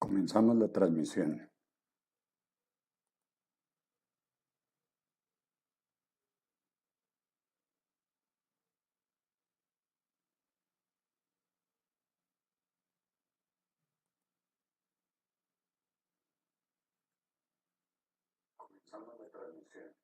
Comenzamos la transmisión. Comenzamos la transmisión.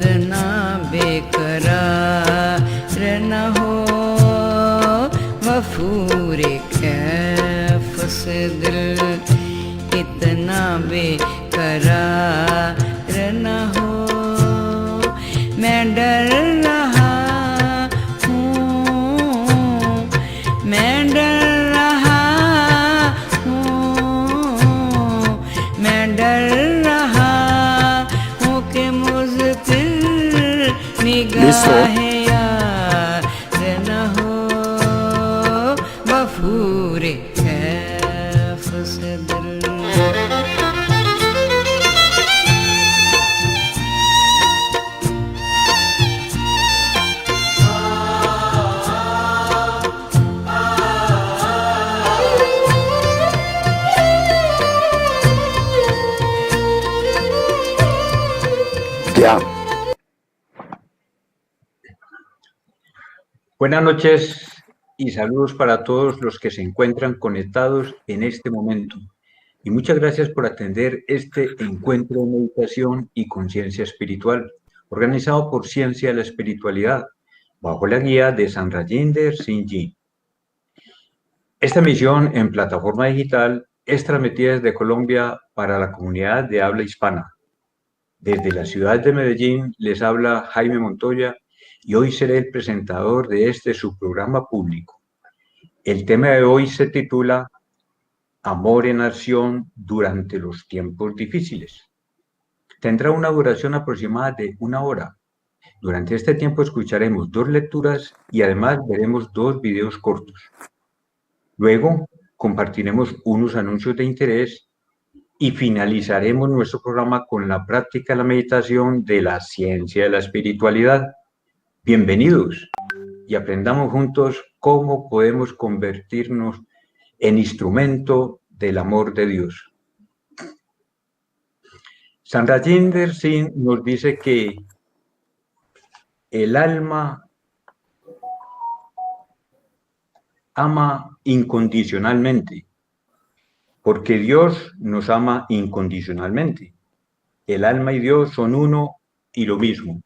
इतना बेकरार न हो वफूरे कैफ से दिल इतना बेकरार न हो मैं डर रहा हूँ मैं डर रहा हूँ मैं डर रहा हूँ कि मुझसे निगाहें यार न हो वफूरे कैफ से दिल Ya. Buenas noches y saludos para todos los que se encuentran conectados en este momento. Y muchas gracias por atender este encuentro de meditación y conciencia espiritual, organizado por Ciencia de la Espiritualidad, bajo la guía de Sanrajinder Singh Ji. Esta emisión en plataforma digital es transmitida desde Colombia para la comunidad de habla hispana. Desde la ciudad de Medellín les habla Jaime Montoya y hoy seré el presentador de este su programa público. El tema de hoy se titula Amor en acción durante los tiempos difíciles. Tendrá una duración aproximada de 1 hora. Durante este tiempo escucharemos 2 lecturas y además veremos 2 videos cortos. Luego compartiremos unos anuncios de interés y finalizaremos nuestro programa con la práctica de la meditación de la ciencia de la espiritualidad. Bienvenidos y aprendamos juntos cómo podemos convertirnos en instrumento del amor de Dios. Sanrajinder Singh nos dice que el alma ama incondicionalmente, porque Dios nos ama incondicionalmente. El alma y Dios son uno y lo mismo.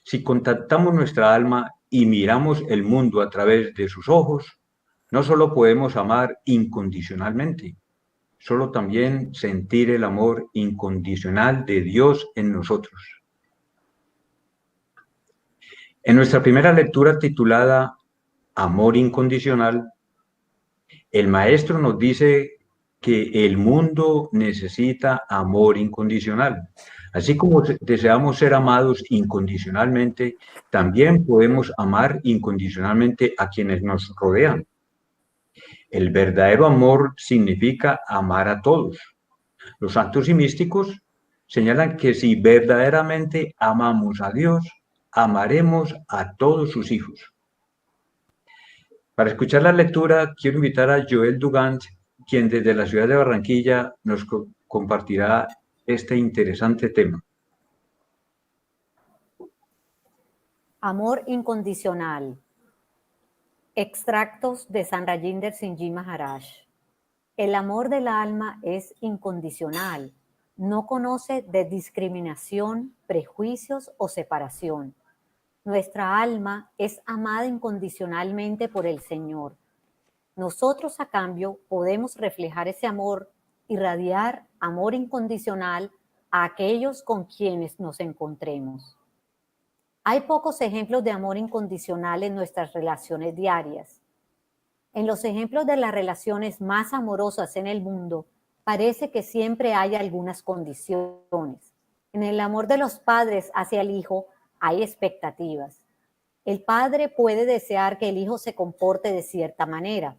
Si contactamos nuestra alma y miramos el mundo a través de sus ojos, no solo podemos amar incondicionalmente, solo también sentir el amor incondicional de Dios en nosotros. En nuestra primera lectura titulada Amor incondicional, el maestro nos dice que el mundo necesita amor incondicional. Así como deseamos ser amados incondicionalmente, también podemos amar incondicionalmente a quienes nos rodean. El verdadero amor significa amar a todos. Los santos y místicos señalan que si verdaderamente amamos a Dios, amaremos a todos sus hijos. Para escuchar la lectura, quiero invitar a Joel Dugant, quien desde la ciudad de Barranquilla nos compartirá este interesante tema. Amor incondicional. Extractos de Sanrajinder Singh Ji Maharaj. El amor del alma es incondicional. No conoce de discriminación, prejuicios o separación. Nuestra alma es amada incondicionalmente por el Señor. Nosotros, a cambio, podemos reflejar ese amor y radiar amor incondicional a aquellos con quienes nos encontremos. Hay pocos ejemplos de amor incondicional en nuestras relaciones diarias. En los ejemplos de las relaciones más amorosas en el mundo, parece que siempre hay algunas condiciones. En el amor de los padres hacia el hijo hay expectativas. El padre puede desear que el hijo se comporte de cierta manera.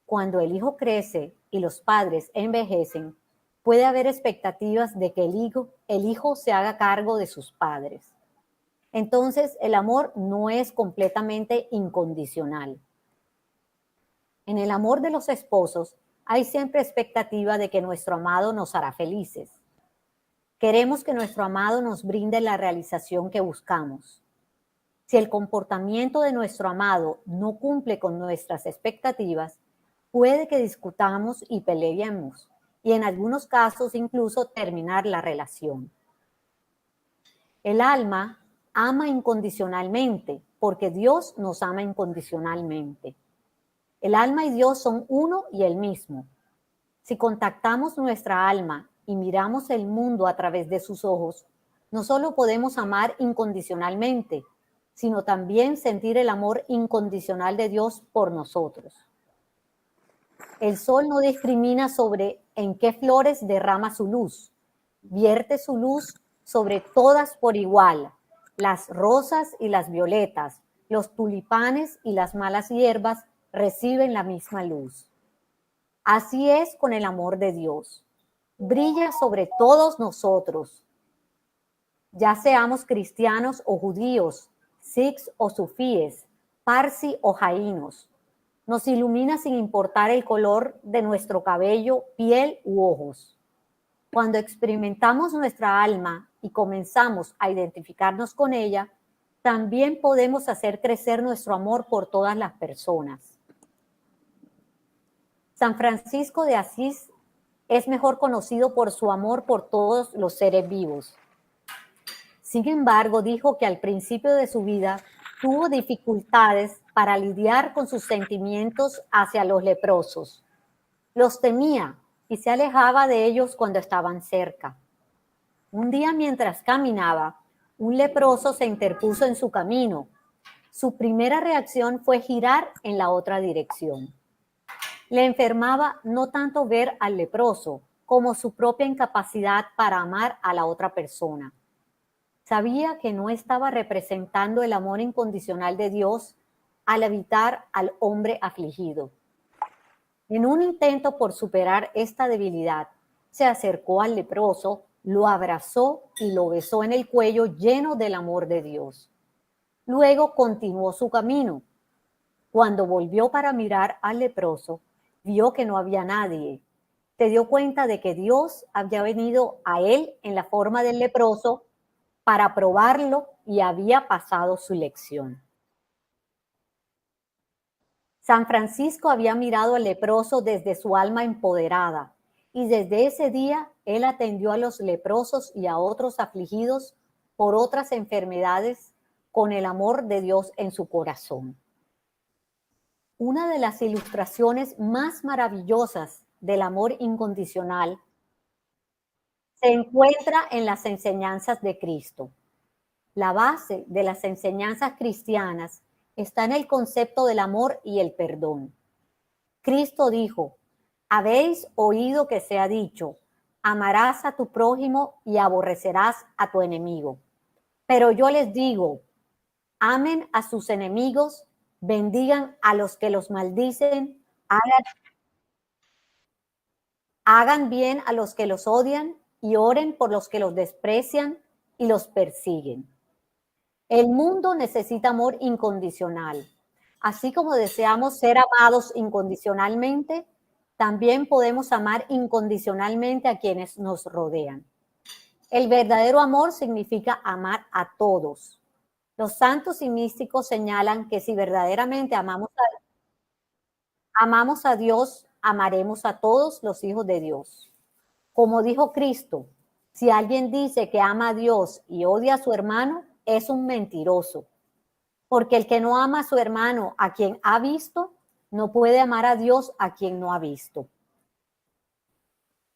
Cuando el hijo crece y los padres envejecen, puede haber expectativas de que el hijo se haga cargo de sus padres. Entonces, el amor no es completamente incondicional. En el amor de los esposos, hay siempre expectativa de que nuestro amado nos hará felices. Queremos que nuestro amado nos brinde la realización que buscamos. Si el comportamiento de nuestro amado no cumple con nuestras expectativas, puede que discutamos y peleemos, y en algunos casos incluso terminar la relación. El alma ama incondicionalmente porque Dios nos ama incondicionalmente. El alma y Dios son uno y el mismo. Si contactamos nuestra alma y miramos el mundo a través de sus ojos, no solo podemos amar incondicionalmente, sino también sentir el amor incondicional de Dios por nosotros. El sol no discrimina sobre en qué flores derrama su luz. Vierte su luz sobre todas por igual, las rosas y las violetas, los tulipanes y las malas hierbas reciben la misma luz. Así es con el amor de Dios. Brilla sobre todos nosotros, ya seamos cristianos o judíos, sikhs o sufíes, parsi o jaínos. Nos ilumina sin importar el color de nuestro cabello, piel u ojos. Cuando experimentamos nuestra alma y comenzamos a identificarnos con ella, también podemos hacer crecer nuestro amor por todas las personas. San Francisco de Asís es mejor conocido por su amor por todos los seres vivos. Sin embargo, dijo que al principio de su vida tuvo dificultades para lidiar con sus sentimientos hacia los leprosos. Los temía y se alejaba de ellos cuando estaban cerca. Un día, mientras caminaba, un leproso se interpuso en su camino. Su primera reacción fue girar en la otra dirección. Le enfermaba no tanto ver al leproso como su propia incapacidad para amar a la otra persona. Sabía que no estaba representando el amor incondicional de Dios al evitar al hombre afligido. En un intento por superar esta debilidad, se acercó al leproso, lo abrazó y lo besó en el cuello lleno del amor de Dios. Luego continuó su camino. Cuando volvió para mirar al leproso, vio que no había nadie. Se dio cuenta de que Dios había venido a él en la forma del leproso para probarlo y había pasado su lección. San Francisco había mirado al leproso desde su alma empoderada y desde ese día él atendió a los leprosos y a otros afligidos por otras enfermedades con el amor de Dios en su corazón. Una de las ilustraciones más maravillosas del amor incondicional se encuentra en las enseñanzas de Cristo. La base de las enseñanzas cristianas está en el concepto del amor y el perdón. Cristo dijo: habéis oído que se ha dicho, amarás a tu prójimo y aborrecerás a tu enemigo. Pero yo les digo, amen a sus enemigos, bendigan a los que los maldicen, hagan bien a los que los odian y oren por los que los desprecian y los persiguen. El mundo necesita amor incondicional. Así como deseamos ser amados incondicionalmente, también podemos amar incondicionalmente a quienes nos rodean. El verdadero amor significa amar a todos. Los santos y místicos señalan que si verdaderamente amamos a Dios, amaremos a todos los hijos de Dios. Como dijo Cristo, si alguien dice que ama a Dios y odia a su hermano, es un mentiroso. Porque el que no ama a su hermano a quien ha visto, no puede amar a Dios a quien no ha visto.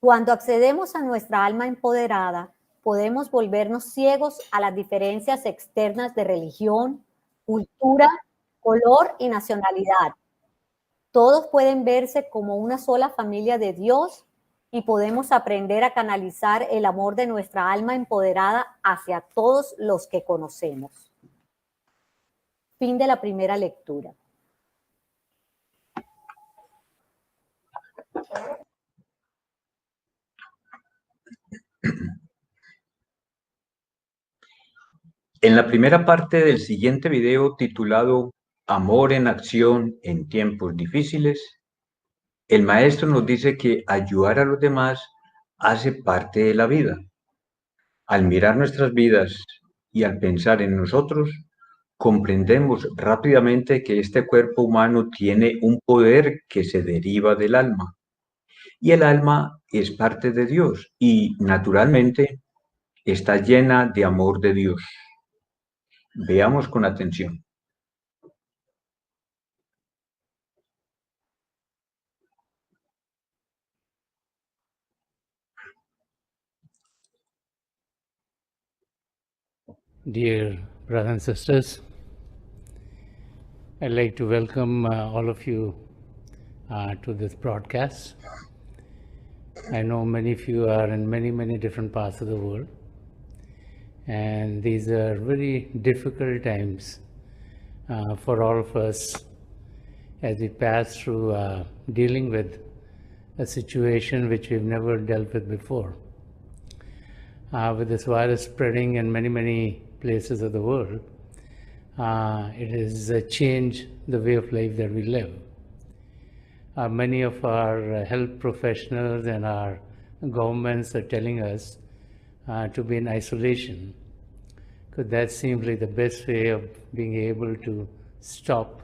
Cuando accedemos a nuestra alma empoderada, podemos volvernos ciegos a las diferencias externas de religión, cultura, color y nacionalidad. Todos pueden verse como una sola familia de Dios y podemos aprender a canalizar el amor de nuestra alma empoderada hacia todos los que conocemos. Fin de la primera lectura. En la primera parte del siguiente video titulado Amor en acción en tiempos difíciles, el maestro nos dice que ayudar a los demás hace parte de la vida. Al mirar nuestras vidas y al pensar en nosotros, comprendemos rápidamente que este cuerpo humano tiene un poder que se deriva del alma. Y el alma es parte de Dios y, naturalmente, está llena de amor de Dios. Veamos con atención. Dear brothers and sisters, I'd like to welcome all of you to this broadcast. I know many of you are in many different parts of the world, and these are very difficult times for all of us as we pass through dealing with a situation which we've never dealt with before. With this virus spreading in many places of the world, it has changed the way of life that we live. Many of our health professionals and our governments are telling us to be in isolation, because that seems like the best way of being able to stop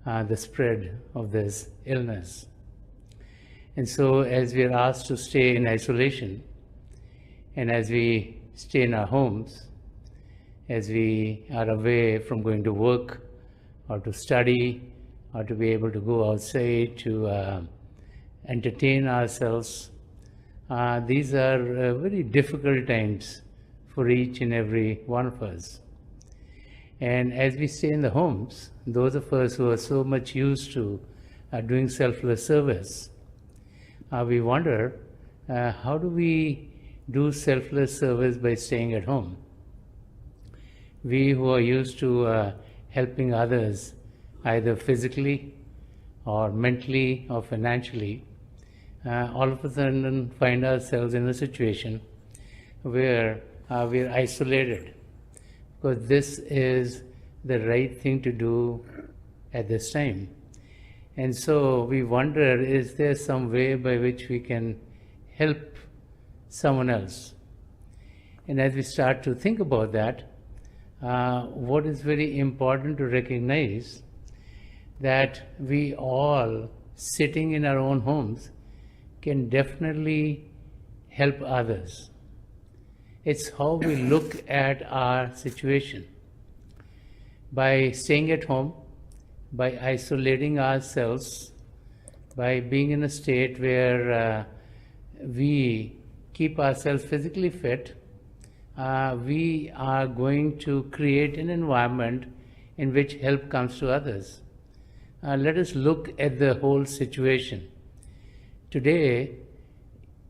the spread of this illness. And so as we are asked to stay in isolation, and as we stay in our homes, as we are away from going to work or to study or to be able to go outside to entertain ourselves, these are very difficult times for each and every one of us. And as we stay in the homes, those of us who are so much used to doing selfless service, we wonder, how do we do selfless service by staying at home? We who are used to helping others, either physically or mentally or financially, all of a sudden find ourselves in a situation where we are isolated, because this is the right thing to do at this time. And so we wonder, is there some way by which we can help someone else? And as we start to think about that, what is very important to recognize, that we all sitting in our own homes can definitely help others. It's how we look at our situation. By staying at home, by isolating ourselves, by being in a state where we keep ourselves physically fit, we are going to create an environment in which help comes to others. Let us look at the whole situation. Today,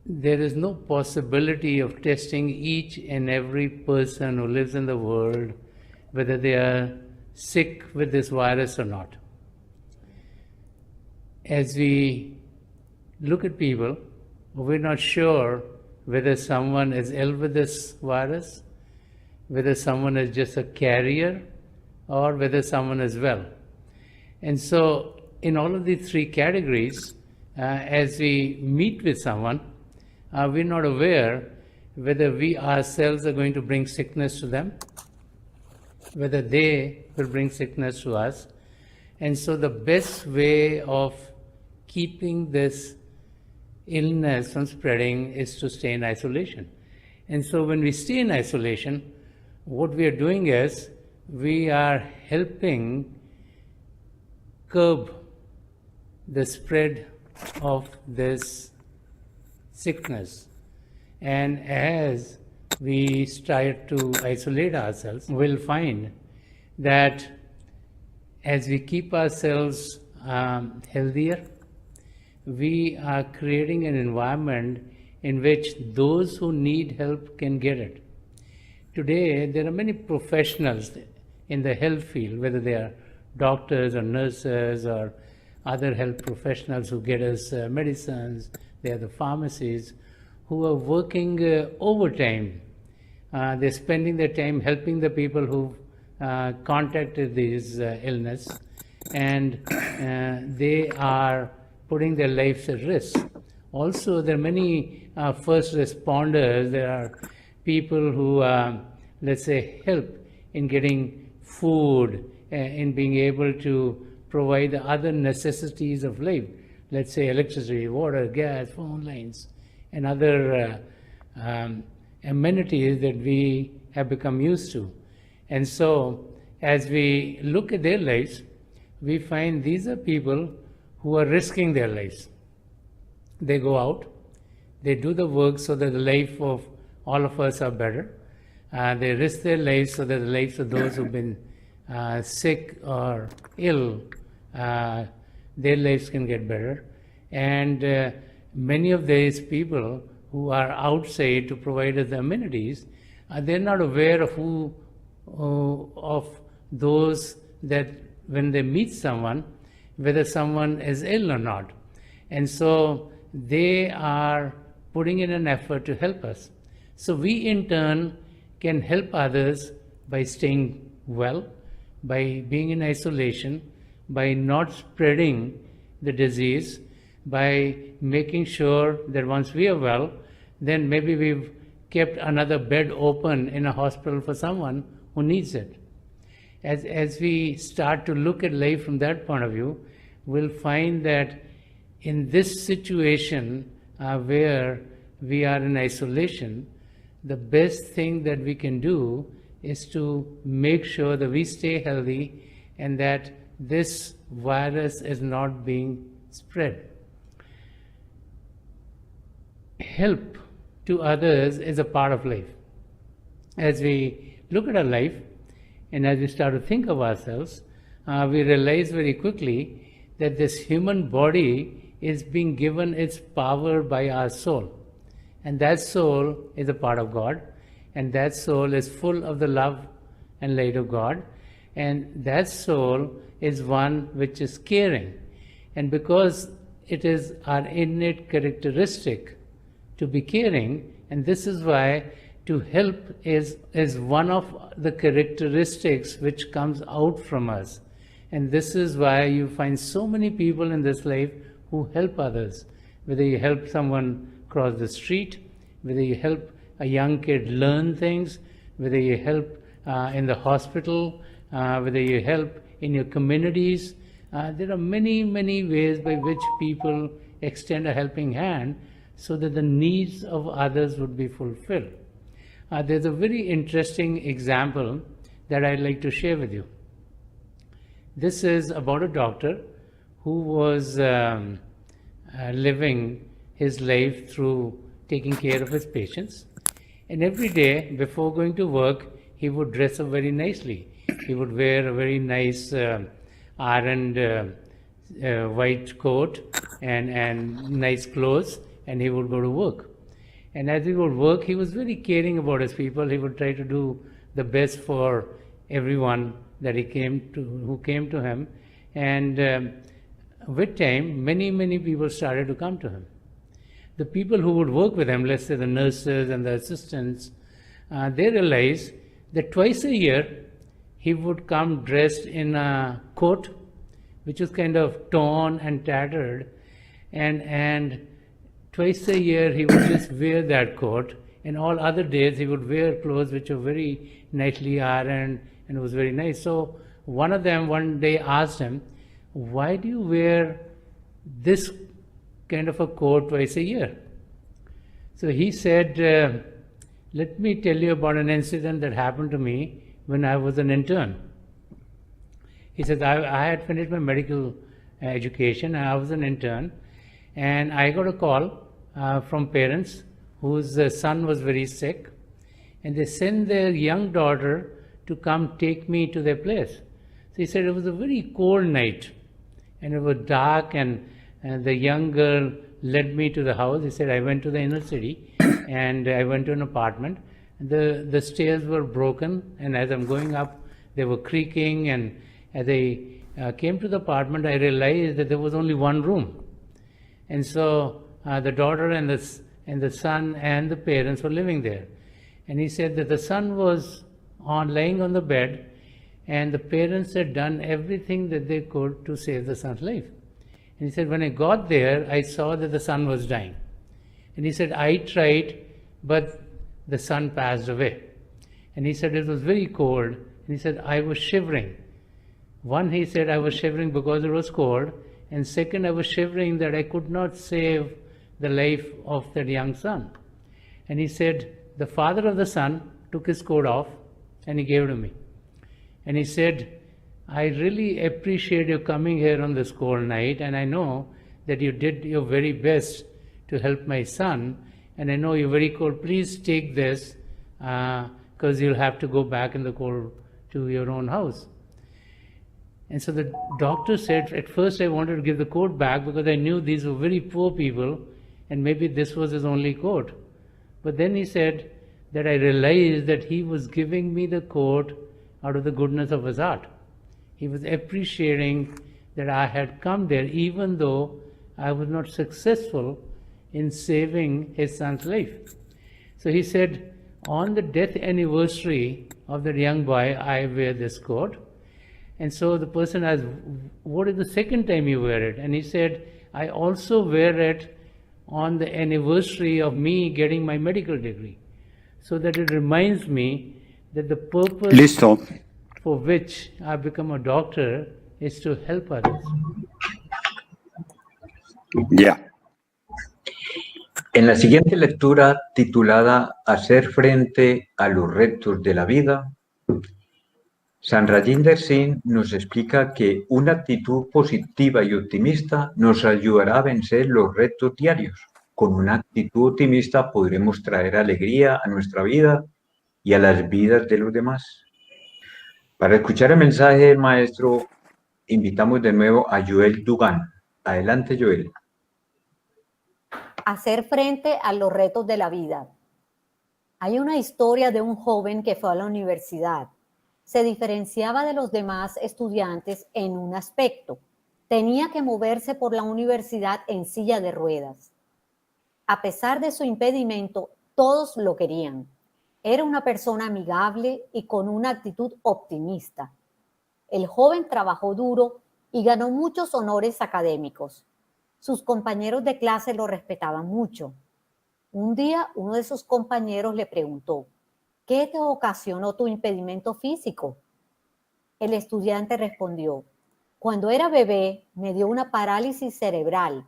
there is no possibility of testing each and every person who lives in the world whether they are sick with this virus or not. As we look at people, we're not sure whether someone is ill with this virus, whether someone is just a carrier, or whether someone is well. And so in all of these three categories, as we meet with someone, we're not aware whether we ourselves are going to bring sickness to them, whether they will bring sickness to us. And so the best way of keeping this illness from spreading is to stay in isolation. And so when we stay in isolation, what we are doing is we are helping curb the spread of this sickness. And as we start to isolate ourselves, we'll find that as we keep ourselves healthier, we are creating an environment in which those who need help can get it. Today, there are many professionals in the health field, whether they are doctors or nurses or other health professionals who get us medicines, they are the pharmacies, who are working overtime. They're spending their time helping the people who contacted this illness, and they are putting their lives at risk. Also, there are many first responders. There are people who, let's say, help in getting food, in being able to provide the other necessities of life. Let's say electricity, water, gas, phone lines, and other amenities that we have become used to. And so, as we look at their lives, we find these are people who are risking their lives. They go out, they do the work so that the life of all of us are better. They risk their lives so that the lives of those who've been sick or ill, their lives can get better. And many of these people who are outside to provide us the amenities, they're not aware of of those that when they meet someone, whether someone is ill or not. And so they are putting in an effort to help us. So we in turn can help others by staying well, by being in isolation, by not spreading the disease, by making sure that once we are well, then maybe we've kept another bed open in a hospital for someone who needs it. As we start to look at life from that point of view, we'll find that in this situation where we are in isolation, the best thing that we can do is to make sure that we stay healthy and that this virus is not being spread. Help to others is a part of life. As we look at our life and as we start to think of ourselves, we realize very quickly that this human body is being given its power by our soul. And that soul is a part of God, and that soul is full of the love and light of God, and that soul is one which is caring. And because it is our innate characteristic to be caring, and this is why to help is one of the characteristics which comes out from us. And this is why you find so many people in this life who help others. Whether you help someone cross the street, whether you help a young kid learn things, whether you help in the hospital, whether you help in your communities. There are many, many ways by which people extend a helping hand so that the needs of others would be fulfilled. There's a very interesting example that I'd like to share with you. This is about a doctor who was living his life through taking care of his patients. And every day before going to work, he would dress up very nicely. He would wear a very nice ironed white coat and nice clothes, and he would go to work. And as he would work, he was very caring about his people. He would try to do the best for everyone that who came to him. And with time, many, many people started to come to him. The people who would work with him, let's say the nurses and the assistants, they realized that twice a year he would come dressed in a coat which was kind of torn and tattered, and twice a year he would just wear that coat, and all other days he would wear clothes which were very nicely ironed, and it was very nice. So one of them one day asked him, "Why do you wear this kind of a coat twice a year?" So he said, "Let me tell you about an incident that happened to me when I was an intern." He said, I had finished my medical education and I was an intern, and I got a call from parents whose son was very sick, and they sent their young daughter to come take me to their place. So he said it was a very cold night and it was dark, and the young girl led me to the house. He said I went to the inner city and I went to an apartment. The stairs were broken, and as I'm going up, they were creaking, and as I came to the apartment, I realized that there was only one room. And so the daughter and the son and the parents were living there. And he said that the son was lying on the bed, and the parents had done everything that they could to save the son's life. And he said, when I got there, I saw that the son was dying. And he said, I tried, but the son passed away. And he said, it was very cold. And he said, I was shivering. One, he said, I was shivering because it was cold. And second, I was shivering that I could not save the life of that young son. And he said, the father of the son took his coat off and he gave it to me. And he said, I really appreciate you coming here on this cold night, and I know that you did your very best to help my son, and I know you're very cold. Please take this, because you'll have to go back in the cold to your own house. And so the doctor said, at first I wanted to give the coat back because I knew these were very poor people, and maybe this was his only coat. But then he said that I realized that he was giving me the coat out of the goodness of his heart. He was appreciating that I had come there, even though I was not successful in saving his son's life. So he said, on the death anniversary of that young boy, I wear this coat. And so the person asked, what is the second time you wear it? And he said, I also wear it on the anniversary of me getting my medical degree, so that it reminds me that the purpose Listo. for which I become a doctor is to help others. Ya. En la siguiente lectura, titulada Hacer frente a los retos de la vida, San Rajinder Singh nos explica que una actitud positiva y optimista nos ayudará a vencer los retos diarios. Con una actitud optimista podremos traer alegría a nuestra vida y a las vidas de los demás. Para escuchar el mensaje del maestro, invitamos de nuevo a Joel Dugan. Adelante, Joel. Hacer frente a los retos de la vida. Hay una historia de un joven que fue a la universidad. Se diferenciaba de los demás estudiantes en un aspecto. Tenía que moverse por la universidad en silla de ruedas. A pesar de su impedimento, todos lo querían. Era una persona amigable y con una actitud optimista. El joven trabajó duro y ganó muchos honores académicos. Sus compañeros de clase lo respetaban mucho. Un día, uno de sus compañeros le preguntó, ¿qué te ocasionó tu impedimento físico? El estudiante respondió, cuando era bebé me dio una parálisis cerebral.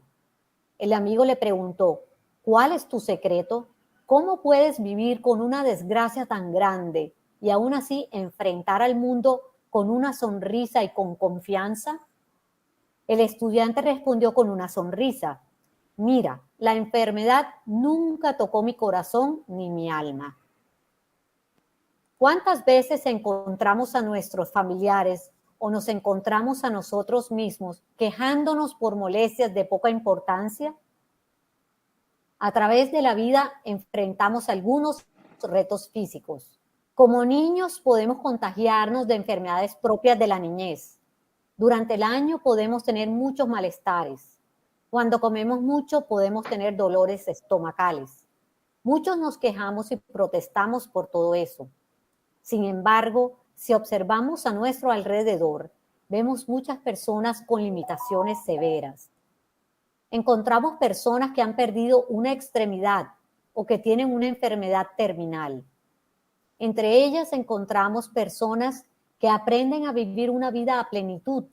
El amigo le preguntó, ¿cuál es tu secreto? ¿Cómo puedes vivir con una desgracia tan grande y aún así enfrentar al mundo con una sonrisa y con confianza? El estudiante respondió con una sonrisa, mira, la enfermedad nunca tocó mi corazón ni mi alma. ¿Cuántas veces encontramos a nuestros familiares o nos encontramos a nosotros mismos quejándonos por molestias de poca importancia? A través de la vida enfrentamos algunos retos físicos. Como niños podemos contagiarnos de enfermedades propias de la niñez. Durante el año podemos tener muchos malestares. Cuando comemos mucho podemos tener dolores estomacales. Muchos nos quejamos y protestamos por todo eso. Sin embargo, si observamos a nuestro alrededor, vemos muchas personas con limitaciones severas. Encontramos personas que han perdido una extremidad o que tienen una enfermedad terminal. Entre ellas encontramos personas que aprenden a vivir una vida a plenitud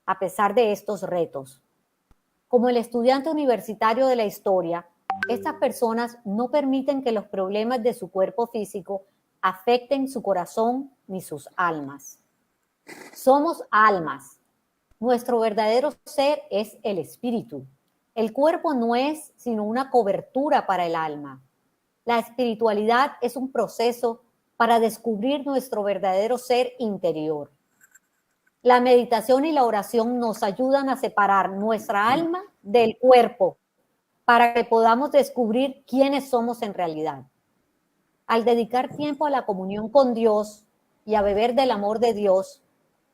a pesar de estos retos. Como el estudiante universitario de la historia, estas personas no permiten que los problemas de su cuerpo físico afecten su corazón ni sus almas. Somos almas. Nuestro verdadero ser es el espíritu. El cuerpo no es sino una cobertura para el alma. La espiritualidad es un proceso para descubrir nuestro verdadero ser interior. La meditación y la oración nos ayudan a separar nuestra alma del cuerpo para que podamos descubrir quiénes somos en realidad. Al dedicar tiempo a la comunión con Dios y a beber del amor de Dios,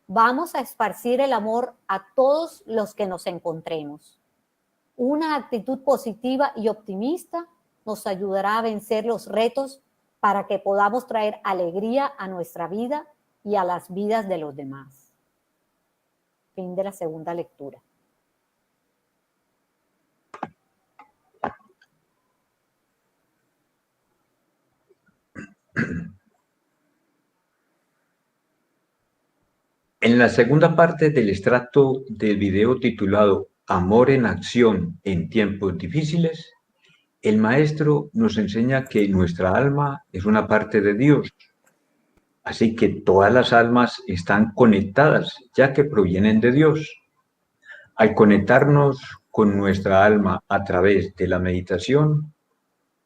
vamos a esparcir el amor a todos los que nos encontremos. Una actitud positiva y optimista nos ayudará a vencer los retos para que podamos traer alegría a nuestra vida y a las vidas de los demás. Fin de la segunda lectura. En la segunda parte del extracto del video titulado Amor en acción en tiempos difíciles, El Maestro nos enseña que nuestra alma es una parte de Dios, así que todas las almas están conectadas, ya que provienen de Dios. Al conectarnos con nuestra alma a través de la meditación,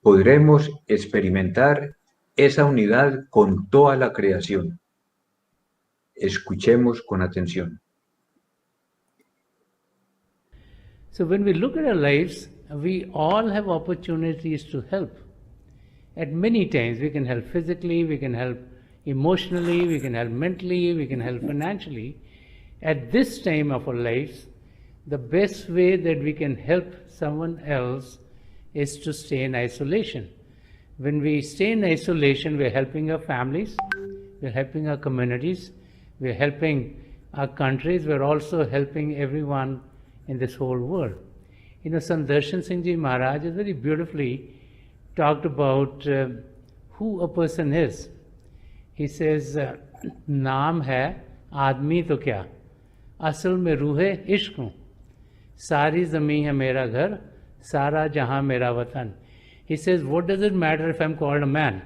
podremos experimentar esa unidad con toda la creación. Escuchemos con atención. So when we look at our lives, we all have opportunities to help. At many times we can help physically, we can help emotionally, we can help mentally, we can help financially. At this time of our lives, the best way that we can help someone else is to stay in isolation. When we stay in isolation, we're helping our families, we're helping our communities, we're helping our countries, we're also helping everyone in this whole world. You know, Sandarshan Singh Ji Maharaj has very beautifully talked about who a person is. He says, नाम है आदमी तो क्या, असल में रूह इश्क हूँ, सारी ज़मीं है मेरा घर, सारा जहाँ मेरा वतन. He says, what does it matter if I'm called a man?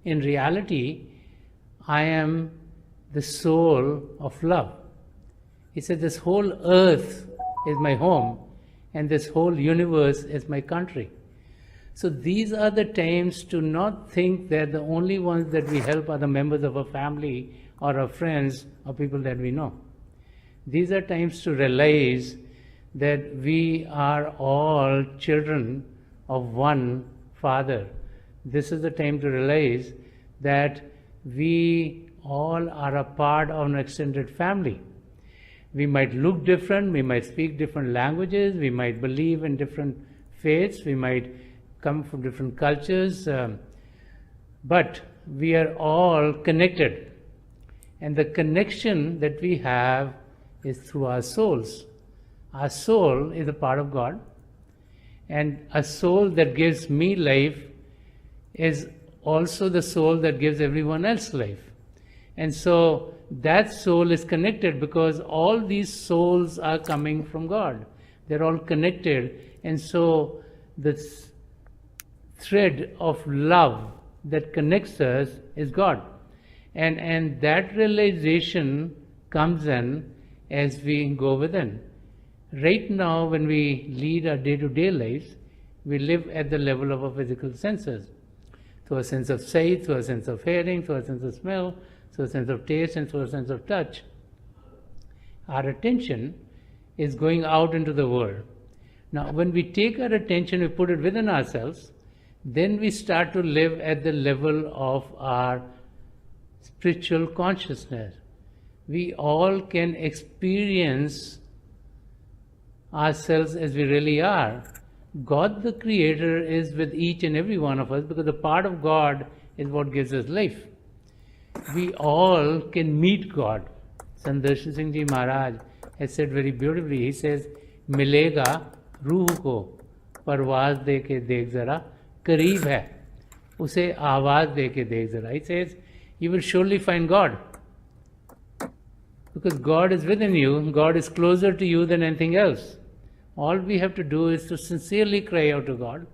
In reality, I am the soul of love. He said, this whole earth is my home and this whole universe is my country. So these are the times to not think that the only ones that we help are the members of our family or our friends or people that we know. These are times to realize that we are all children of one Father. This is the time to realize that we all are a part of an extended family. We might look different, we might speak different languages, we might believe in different faiths, we might come from different cultures, but we are all connected. And the connection that we have is through our souls. Our soul is a part of God, and a soul that gives me life is also the soul that gives everyone else life. And so that soul is connected because all these souls are coming from God. They're all connected, and so this thread of love that connects us is God. And that realization comes in as we go within. Right now, when we lead our day-to-day lives, we live at the level of our physical senses. Through a sense of sight, through a sense of hearing, through a sense of smell, through a sense of taste, and through a sense of touch. Our attention is going out into the world. Now, when we take our attention, we put it within ourselves, then we start to live at the level of our spiritual consciousness. We all can experience ourselves as we really are. God the Creator is with each and every one of us because the part of God is what gives us life. We all can meet God. Sandarshan Singh Ji Maharaj has said very beautifully, he says, मिलेगा रूह को परवाज दे के देख जरा, करीब है उसे आवाज दे के देख जरा. He says, you will surely find God. Because God is within you, God is closer to you than anything else. All we have to do is to sincerely cry out to God.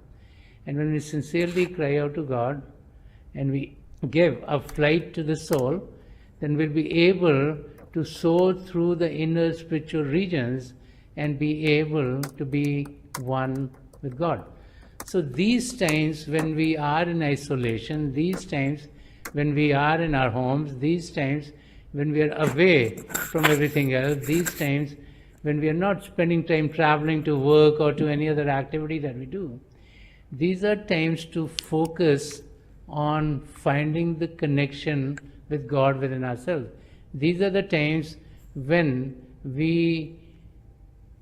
And when we sincerely cry out to God and we give a flight to the soul, then we'll be able to soar through the inner spiritual regions and be able to be one with God. So these times when we are in isolation, these times when we are in our homes, these times when we are away from everything else, these times when we are not spending time traveling to work or to any other activity that we do, these are times to focus on finding the connection with God within ourselves. These are the times when we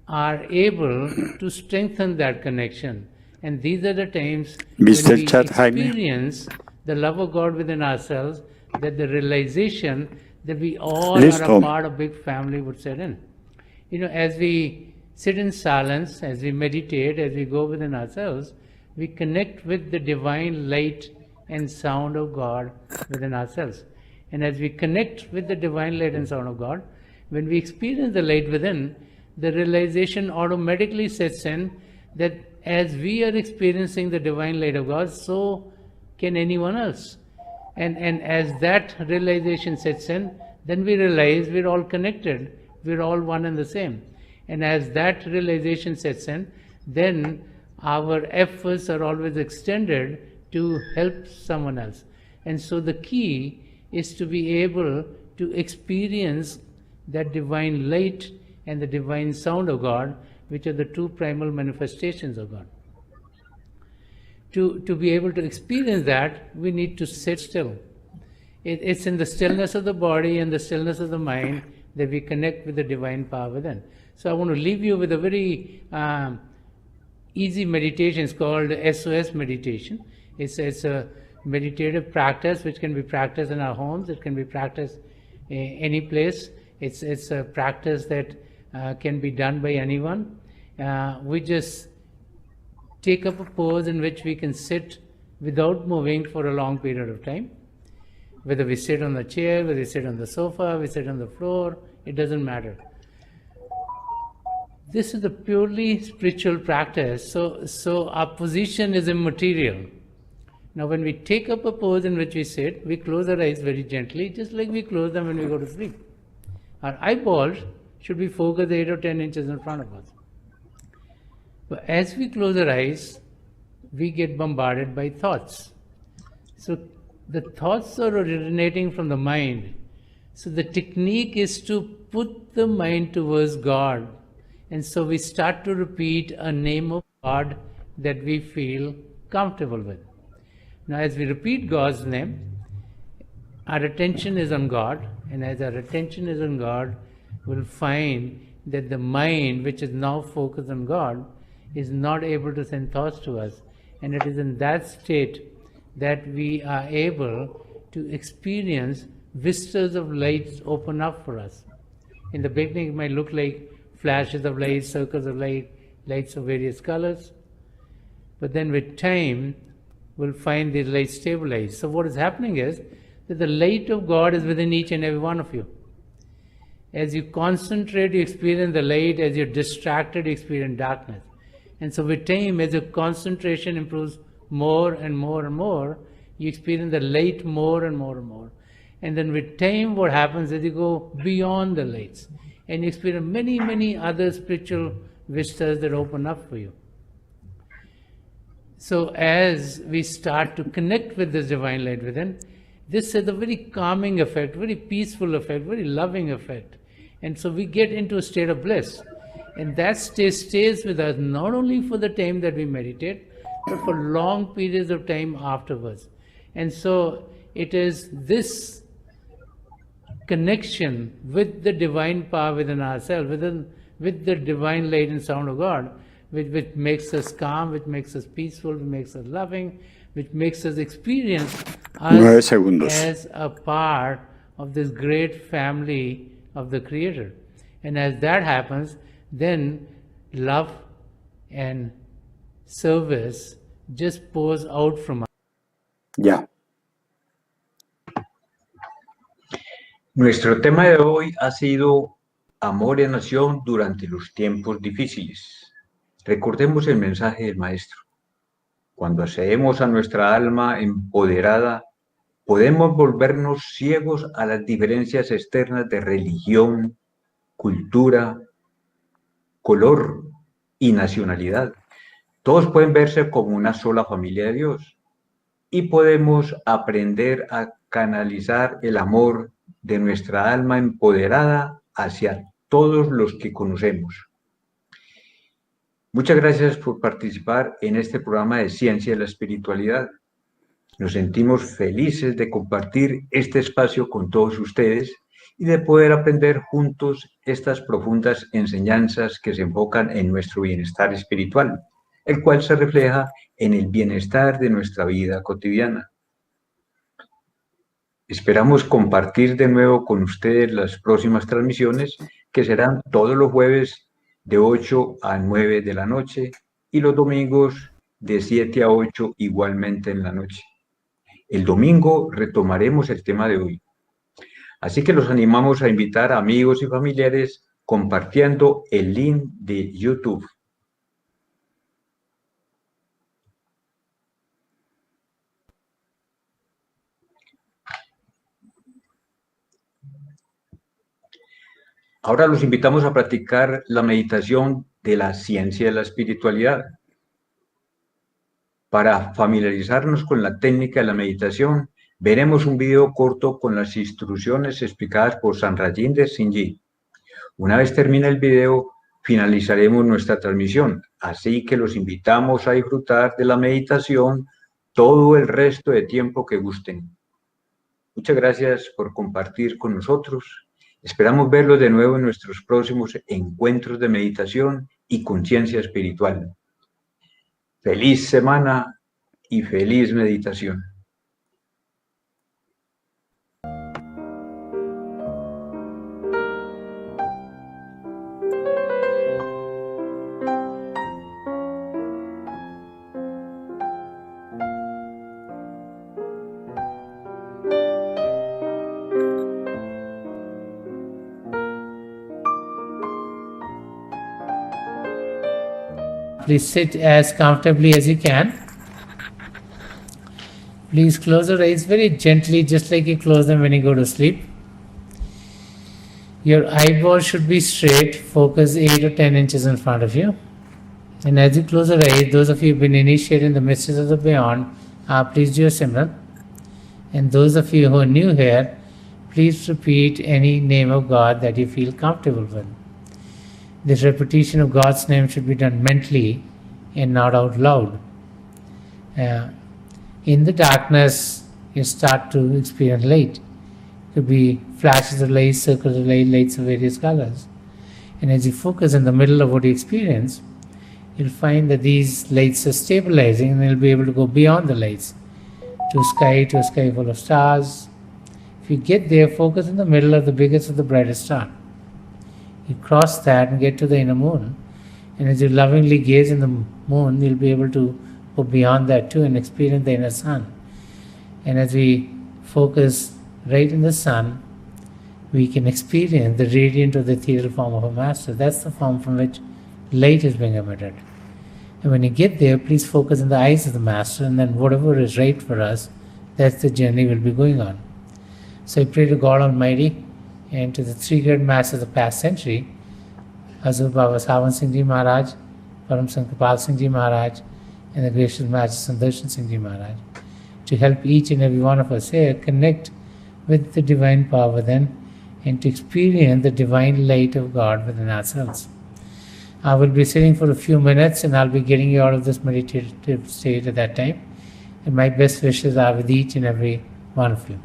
are able to strengthen that connection. And these are the times when we experience the love of God within ourselves, that the realization that we all are a part of a big family would set in. You know, as we sit in silence, as we meditate, as we go within ourselves, we connect with the divine light and sound of God within ourselves. And as we connect with the divine light and sound of God, when we experience the light within, the realization automatically sets in that as we are experiencing the divine light of God, so can anyone else. And as that realization sets in, then we realize we're all connected, we're all one and the same. And as that realization sets in, then our efforts are always extended to help someone else. And so the key is to be able to experience that divine light and the divine sound of God, which are the two primal manifestations of God. To be able to experience that, we need to sit still. It's in the stillness of the body and the stillness of the mind that we connect with the divine power within. So I want to leave you with a very easy meditation. It's called SOS meditation. It's a meditative practice which can be practiced in our homes. It can be practiced any place. It's a practice that can be done by anyone. We just take up a pose in which we can sit without moving for a long period of time. Whether we sit on the chair, whether we sit on the sofa, we sit on the floor, it doesn't matter. This is a purely spiritual practice, so our position is immaterial. Now when we take up a pose in which we sit, we close our eyes very gently, just like we close them when we go to sleep. Our eyeballs should be focused 8 or 10 inches in front of us. But as we close our eyes, we get bombarded by thoughts. So the thoughts are originating from the mind. So the technique is to put the mind towards God. And so we start to repeat a name of God that we feel comfortable with. Now as we repeat God's name, our attention is on God. And as our attention is on God, we'll find that the mind, which is now focused on God, is not able to send thoughts to us. And it is in that state that we are able to experience vistas of lights open up for us. In the beginning it might look like flashes of light, circles of light, lights of various colors. But then with time, we'll find these lights stabilize. So what is happening is that the light of God is within each and every one of you. As you concentrate, you experience the light. As you're distracted, you experience darkness. And so with time, as your concentration improves more and more and more, you experience the light more and more and more. And then with time, what happens is you go beyond the lights and you experience many, many other spiritual vistas that open up for you. So as we start to connect with this divine light within, this has a very calming effect, very peaceful effect, very loving effect. And so we get into a state of bliss. And that state stays with us not only for the time that we meditate, but for long periods of time afterwards. And so it is this connection with the divine power within ourselves, with the divine light and sound of God, which makes us calm, which makes us peaceful, which makes us loving, which makes us experience us as a part of this great family of the Creator. And as that happens, then love and service just pours out from us. Ya. Nuestro tema de hoy ha sido Amor en acción durante los tiempos difíciles. Recordemos el mensaje del Maestro. Cuando accedemos a nuestra alma empoderada, podemos volvernos ciegos a las diferencias externas de religión, cultura, color y nacionalidad. Todos pueden verse como una sola familia de Dios y podemos aprender a canalizar el amor de nuestra alma empoderada hacia todos los que conocemos. Muchas gracias por participar en este programa de Ciencia de la Espiritualidad. Nos sentimos felices de compartir este espacio con todos ustedes y de poder aprender juntos estas profundas enseñanzas que se enfocan en nuestro bienestar espiritual, el cual se refleja en el bienestar de nuestra vida cotidiana. Esperamos compartir de nuevo con ustedes las próximas transmisiones, que serán todos los jueves de 8 a 9 de la noche y los domingos de 7 a 8 igualmente en la noche. El domingo retomaremos el tema de hoy. Así que los animamos a invitar a amigos y familiares compartiendo el link de YouTube. Ahora los invitamos a practicar la meditación de la ciencia de la espiritualidad. Para familiarizarnos con la técnica de la meditación, veremos un video corto con las instrucciones explicadas por Sanrajinder Singh. Una vez termine el video, finalizaremos nuestra transmisión, así que los invitamos a disfrutar de la meditación todo el resto de tiempo que gusten. Muchas gracias por compartir con nosotros. Esperamos verlos de nuevo en nuestros próximos encuentros de meditación y conciencia espiritual. Feliz semana y feliz meditación. Please sit as comfortably as you can. Please close your eyes very gently, just like you close them when you go to sleep. Your eyeballs should be straight, focus 8 or 10 inches in front of you. And as you close your eyes, those of you who have been initiated in the mysteries of the beyond, please do your Simran. And those of you who are new here, please repeat any name of God that you feel comfortable with. This repetition of God's name should be done mentally and not out loud. In the darkness, you start to experience light. It could be flashes of light, circles of light, lights of various colors. And as you focus in the middle of what you experience, you'll find that these lights are stabilizing and you'll be able to go beyond the lights to a sky full of stars. If you get there, focus in the middle of the biggest of the brightest star. You cross that and get to the inner moon. And as you lovingly gaze in the moon, you'll be able to go beyond that too and experience the inner sun. And as we focus right in the sun, we can experience the radiant or the ethereal form of a master. That's the form from which light is being emitted. And when you get there, please focus in the eyes of the master, and then whatever is right for us, that's the journey we'll be going on. So I pray to God Almighty and to the three great masters of the past century, Hazur Baba Sawan Singh Ji Maharaj, Param Sant Kripal Singh Ji Maharaj, and the gracious Master Sandarshan Singh Ji Maharaj, to help each and every one of us here connect with the divine power within and to experience the divine light of God within ourselves. I will be sitting for a few minutes and I'll be getting you out of this meditative state at that time. And my best wishes are with each and every one of you.